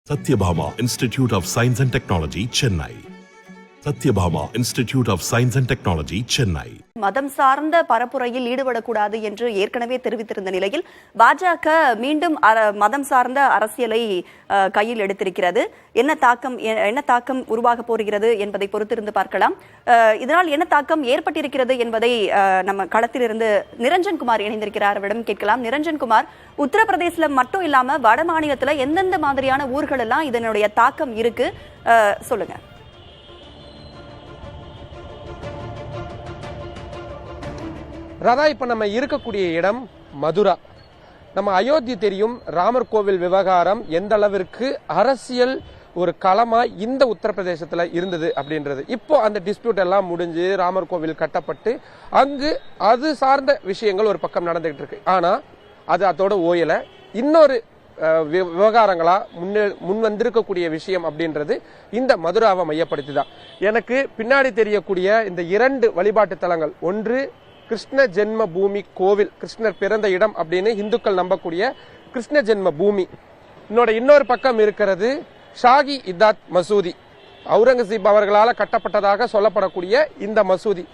Satyabhama Institute of Science and Technology, Chennai. Satyabhama Institute of Science and Technology, Chennai. மதம் சார்ந்த பரப்புரையில் ஈடுபடக்கூடாது என்று ஏற்கனவே தெரிவித்திருந்த நிலையில் பாஜக மீண்டும் மதம் சார்ந்த அரசியலை கையில் எடுத்திருக்கிறது. என்ன தாக்கம் உருவாக போகிறது என்பதை பொறுத்திருந்து பார்க்கலாம். இதனால் என்ன தாக்கம் ஏற்பட்டிருக்கிறது என்பதை நம்ம களத்திலிருந்து நிரஞ்சன் குமார் இணைந்திருக்கிறார், அவரிடம் கேட்கலாம். நிரஞ்சன் குமார், உத்தரப்பிரதேசல மட்டும் இல்லாம வட மாநிலத்துல எந்தெந்த மாதிரியான ஊர்கள் எல்லாம் இதனுடைய தாக்கம் இருக்கு, சொல்லுங்க. ராதா, இப்ப நம்ம இருக்கக்கூடிய இடம் மதுரா. நம்ம அயோத்தி தெரியும், ராமர் கோவில் விவகாரம் எந்த அளவிற்கு அரசியல் ஒரு களமா இந்த உத்தரப்பிரதேசத்துல இருந்தது அப்படின்றது. இப்போ அந்த டிஸ்பியூட் எல்லாம் முடிஞ்சு ராமர் கோவில் கட்டப்பட்டு அங்கு அது சார்ந்த விஷயங்கள் ஒரு பக்கம் நடந்துகிட்டு இருக்கு. ஆனா அது அதோட ஓயல. இன்னொரு விவகாரங்களா முன் வந்திருக்கக்கூடிய விஷயம் அப்படின்றது இந்த மதுராவை மையப்படுத்தி தான். எனக்கு பின்னாடி தெரியக்கூடிய இந்த இரண்டு வழிபாட்டு தலங்கள், ஒன்று கிருஷ்ண ஜென்ம பூமி கோவில், கிருஷ்ணர் பிறந்த இடம் அப்படின்னு இந்துக்கள் நம்பக்கூடிய கிருஷ்ண ஜென்ம பூமி. இன்னொரு பக்கம் இருக்கிறது ஷாகி இதாத் மசூதி, அவுரங்கசீப் அவர்களால் கட்டப்பட்டதாக சொல்லப்படக்கூடிய இந்த மசூதி.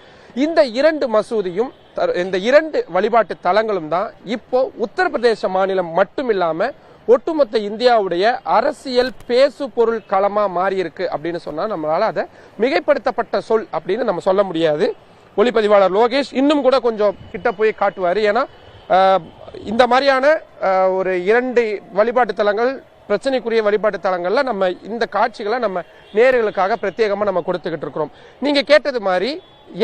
இந்த இரண்டு மசூதியும் இந்த இரண்டு வழிபாட்டு தலங்களும் தான் இப்போ உத்தரப்பிரதேச மாநிலம் மட்டும் இல்லாம ஒட்டுமொத்த இந்தியாவுடைய அரசியல் பேசு பொருள் களமா மாறி இருக்கு அப்படின்னு சொன்னா நம்மளால அதை மிகைப்படுத்தப்பட்ட சொல் அப்படின்னு நம்ம சொல்ல முடியாது. ஒளிப்பதிவாளர் லோகேஷ் இன்னும் கூட கொஞ்சம் கிட்ட போய் காட்டுவாரு. ஏன்னா இந்த மாதிரியான ஒரு இரண்டு வழிபாட்டு தலங்கள், பிரச்சனைக்குரிய வழிபாட்டு தலங்கள்ல நம்ம இந்த காட்சிகளை நம்ம நேயர்களுக்காக பிரத்யேகமா நம்ம கொடுத்துக்கிட்டு இருக்கிறோம். நீங்க கேட்டது மாதிரி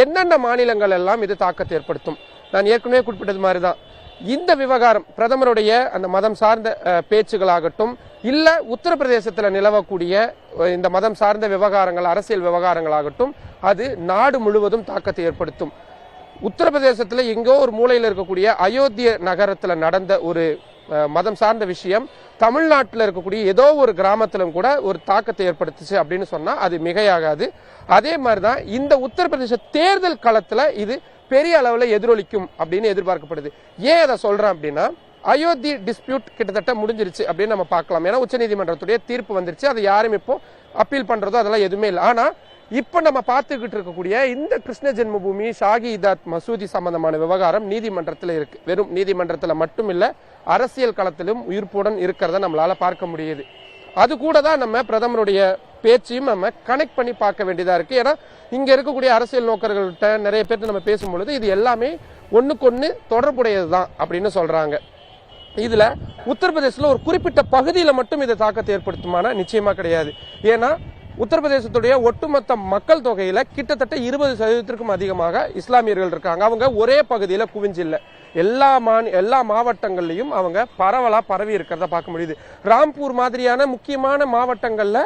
என்னென்ன மாநிலங்கள் எல்லாம் இது தாக்கத்தை ஏற்படுத்தும், நான் ஏற்கனவே குறிப்பிட்டது மாதிரிதான் இந்த விவகாரம் பிரதமருடைய அந்த மதம் சார்ந்த பேச்சுகளாகட்டும், இல்ல உத்தரப்பிரதேசத்துல நிலவக்கூடிய இந்த மதம் சார்ந்த விவகாரங்கள், அரசியல் விவகாரங்களாகட்டும், அது நாடு முழுவதும் தாக்கத்தை ஏற்படுத்தும். உத்தரப்பிரதேசத்துல எங்கோ ஒரு மூலையில் இருக்கக்கூடிய அயோத்திய நகரத்துல நடந்த ஒரு மதம் சார்ந்த விஷயம் தமிழ்நாட்டில் இருக்கக்கூடிய ஏதோ ஒரு கிராமத்திலும் கூட ஒரு தாக்கத்தை ஏற்படுத்துச்சு அப்படின்னு சொன்னா அது மிகையாகாது. அதே மாதிரிதான் இந்த உத்தரப்பிரதேச தேர்தல் களத்துல இது பெரிய அளவுல எதிரொலிக்கும் அப்படின்னு எதிர்பார்க்கப்படுது. ஏன் அதை சொல்றேன் அப்படின்னா, அயோத்தி டிஸ்பியூட் கிட்டத்தட்ட முடிஞ்சிருச்சு அப்படின்னு நம்ம பார்க்கலாம். ஏன்னா உச்சநீதிமன்றத்துடைய தீர்ப்பு வந்துருச்சு. அது யாரும் இப்போ அப்பீல் பண்றதோ அதெல்லாம் எதுவுமே இல்லை. ஆனா இப்ப நம்ம பார்த்துக்கிட்டு இருக்கக்கூடிய இந்த கிருஷ்ண ஜென்மபூமி ஷாகி இதாத் மசூதி சம்பந்தமான விவகாரம் நீதிமன்றத்தில் இருக்கு. வெறும் நீதிமன்றத்தில் மட்டும் இல்ல, அரசியல் களத்திலும் உயிர்ப்புடன் இருக்கிறத நம்மளால பார்க்க முடியுது. அது கூட தான் நம்ம பிரதமருடைய பேச்சையும் நம்ம கனெக்ட் பண்ணி பார்க்க வேண்டியதா இருக்கு. ஏன்னா இங்க இருக்கக்கூடிய அரசியல் நோக்கர்கள்ட்ட நிறைய பேர்த்து நம்ம பேசும்பொழுது இது எல்லாமே ஒண்ணுக்கொன்னு தொடர்புடையதுதான் அப்படின்னு சொல்றாங்க. இதுல உத்தரப்பிரதேசத்துல ஒரு குறிப்பிட்ட பகுதியில மட்டும் இது தாக்கத்தை ஏற்படுத்துமானா நிச்சயமா கிடையாது. ஏன்னா உத்தரப்பிரதேசத்துடைய ஒட்டுமொத்த மக்கள் தொகையில கிட்டத்தட்ட 20% அதிகமாக இஸ்லாமியர்கள் இருக்காங்க. அவங்க ஒரே பகுதியில குவிஞ்சில்ல, எல்லா மாவட்டங்கள்லயும் அவங்க பரவலா பரவி இருக்கிறத பார்க்க முடியுது. ராம்பூர் மாதிரியான முக்கியமான மாவட்டங்கள்ல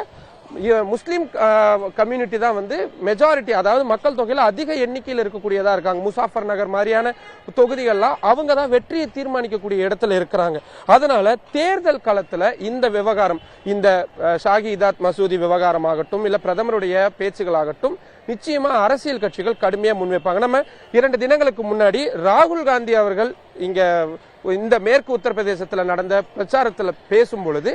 முஸ்லீம் கம்யூனிட்டி தான் வந்து மெஜாரிட்டி, அதாவது மக்கள் தொகையில அதிக எண்ணிக்கையில் இருக்கக்கூடியதா இருக்காங்க. முசாஃபர் நகர் மாதிரியான தொகுதிகள்லாம் அவங்க தான் வெற்றியை தீர்மானிக்கக்கூடிய இடத்துல இருக்கிறாங்க. அதனால தேர்தல் களத்துல இந்த விவகாரம், இந்த ஷாகி இதாத் மசூதி விவகாரமாகட்டும் இல்ல பிரதமருடைய பேச்சுகளாகட்டும், நிச்சயமா அரசியல் கட்சிகள் கடுமையா முன்வைப்பாங்க. நம்ம 2 தினங்களுக்கு முன்னாடி ராகுல் காந்தி அவர்கள் இங்க இந்த மேற்கு உத்தரப்பிரதேசத்துல நடந்த பிரச்சாரத்துல பேசும் பொழுது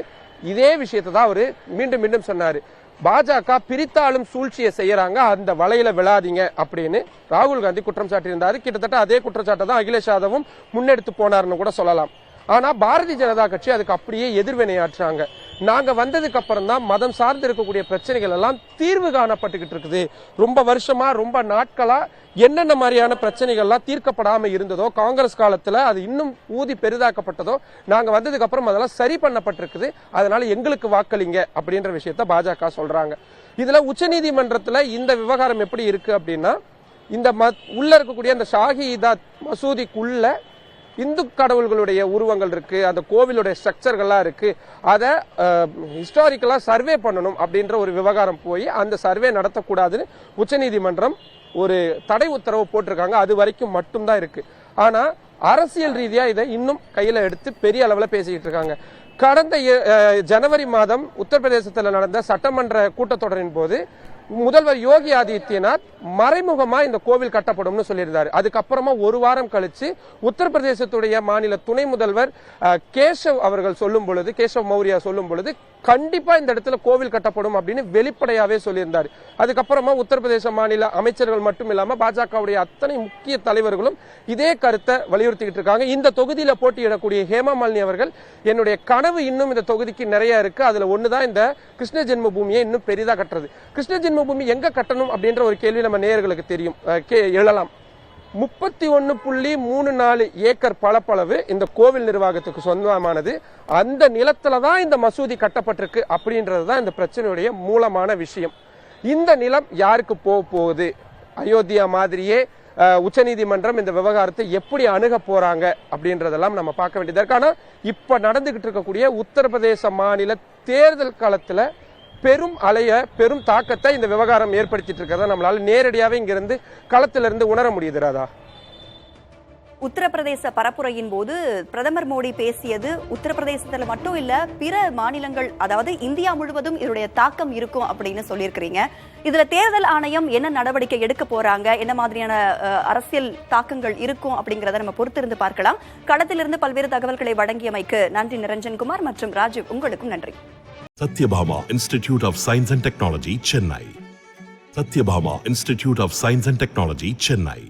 இதே விஷயத்தை தான் அவரு மீண்டும் மீண்டும் சொன்னாரு. பாஜக பிரித்தாளும் சூழ்ச்சியை செய்யறாங்க, அந்த வலையில விழாதீங்க அப்படின்னு ராகுல் காந்தி குற்றம் சாட்டியிருந்தாரு. கிட்டத்தட்ட அதே குற்றச்சாட்டை தான் அகிலேஷ் யாதவும் முன்னெடுத்து போனாருன்னு கூட சொல்லலாம். ஆனா பாரதிய ஜனதா கட்சி அதுக்கு அப்படியே எதிர்வினையாற்றாங்க. நாங்க வந்ததுக்கு அப்புறம் தான் மதம் சார்ந்து இருக்கக்கூடிய பிரச்சனைகள் எல்லாம் தீர்வு காணப்பட்டுக்கிட்டு இருக்குது. ரொம்ப வருஷமா, ரொம்ப நாட்களா என்னென்ன மாதிரியான பிரச்சனைகள்லாம் தீர்க்கப்படாம இருந்ததோ, காங்கிரஸ் காலத்துல அது இன்னும் ஊதி பெரிதாக்கப்பட்டதோ, நாங்க வந்ததுக்கு அப்புறம் அதெல்லாம் சரி பண்ணப்பட்டிருக்குது. அதனால எங்களுக்கு வாக்களிங்க அப்படின்ற விஷயத்த பாஜக சொல்றாங்க. இதுல உச்சநீதிமன்றத்துல இந்த விவகாரம் எப்படி இருக்கு அப்படின்னா, இந்த உள்ள இருக்கக்கூடிய அந்த ஷாகி இதாத் மசூதிக்குள்ள இந்து கடவுள்களுடைய உருவங்கள் இருக்கு, அந்த கோவிலுடைய ஸ்ட்ரக்சர்கள்லாம் இருக்கு. அதை ஹிஸ்டாரிக்கலா சர்வே பண்ணணும் அப்படின்ற ஒரு விவகாரம் போய் அந்த சர்வே நடத்தக்கூடாதுன்னு உச்சநீதிமன்றம் ஒரு தடை உத்தரவு போட்டிருக்காங்க. அது வரைக்கும் மட்டும்தான் இருக்கு. ஆனா அரசியல் ரீதியா இதை இன்னும் கையில எடுத்து பெரிய அளவுல பேசிக்கிட்டு இருக்காங்க. கடந்த ஜனவரி மாதம் உத்தரப்பிரதேசத்தில் நடந்த சட்டமன்ற கூட்டத்தொடரின் போது முதல்வர் யோகி ஆதித்யநாத் மறைமுகமா இந்த கோவில் கட்டப்படும்னு சொல்லியிருந்தாரு. அதுக்கப்புறமா ஒரு வாரம் கழிச்சு உத்தரப்பிரதேசத்துடைய மாநில துணை முதல்வர் கேசவ் அவர்கள் சொல்லும் பொழுது, கேசவ் மௌரியா சொல்லும் பொழுது கண்டிப்பா இந்த இடத்துல கோவில் கட்டப்படும் அப்படின்னு வெளிப்படையாவே சொல்லியிருந்தார். அதுக்கப்புறமா உத்தரப்பிரதேச மாநில அமைச்சர்கள் மட்டும் இல்லாம பாஜகவுடைய அத்தனை முக்கிய தலைவர்களும் இதே கருத்தை வலியுறுத்திக்கிட்டு இருக்காங்க. இந்த தொகுதியில போட்டியிடக்கூடிய ஹேமா மாலினி அவர்கள், என்னுடைய கனவு இன்னும் இந்த தொகுதிக்கு நிறைய இருக்கு, அதுல ஒண்ணுதான் இந்த கிருஷ்ண ஜென்ம பூமியை இன்னும் பெரிதா கட்டுறது. கிருஷ்ண ஜென்ம பூமி எங்க கட்டணும் அப்படின்ற ஒரு கேள்வி நம்ம நேயர்களுக்கு தெரியும், எழலாம். 31.34 ஏக்கர் பரப்பளவு இந்த கோவில் நிர்வாகத்துக்கு சொந்தமானது. அந்த நிலத்துல தான் இந்த மசூதி கட்டப்பட்டிருக்கு அப்படின்றதுதான் இந்த பிரச்சனையுடைய மூலமான விஷயம். இந்த நிலம் யாருக்கு போகுது? அயோத்தியா மாதிரியே உச்சநீதிமன்றம் இந்த விவகாரத்தை எப்படி அணுக போறாங்க அப்படின்றதெல்லாம் நம்ம பார்க்க வேண்டியதா இருக்கு. ஆனா இப்ப நடந்துகிட்டு இருக்கக்கூடிய உத்தரப்பிரதேச மாநில தேர்தல் காலத்துல பெரும் தாக்கத்தை இந்த விவகாரம் ஏற்படுத்திட்டு இருக்கிறதா நம்மளால நேரடியாவே இங்கிருந்து களத்திலிருந்து உணர முடியுது. ராதா, உத்தரப்பிரதேச பரப்புரையின் போது பிரதமர் மோடி பேசியது உத்தரப்பிரதேசத்துல மட்டும் இல்ல, பிற மாநிலங்கள், அதாவது இந்தியா முழுவதும் இதனுடைய தாக்கம் இருக்கும் அப்படின்னு சொல்லியிருக்கிறீங்க. இதுல தேர்தல் ஆணையம் என்ன நடவடிக்கை எடுக்க போறாங்க, என்ன மாதிரியான அரசியல் தாக்கங்கள் இருக்கும் அப்படிங்கறத நம்ம பொறுத்திருந்து பார்க்கலாம். களத்திலிருந்து பல்வேறு தகவல்களை வழங்கியமைக்கு நன்றி நிரஞ்சன்குமார் மற்றும் ராஜீவ். உங்களுக்கும் நன்றி. Satyabhama Institute of Science and Technology, Chennai. Satyabhama Institute of Science and Technology, Chennai.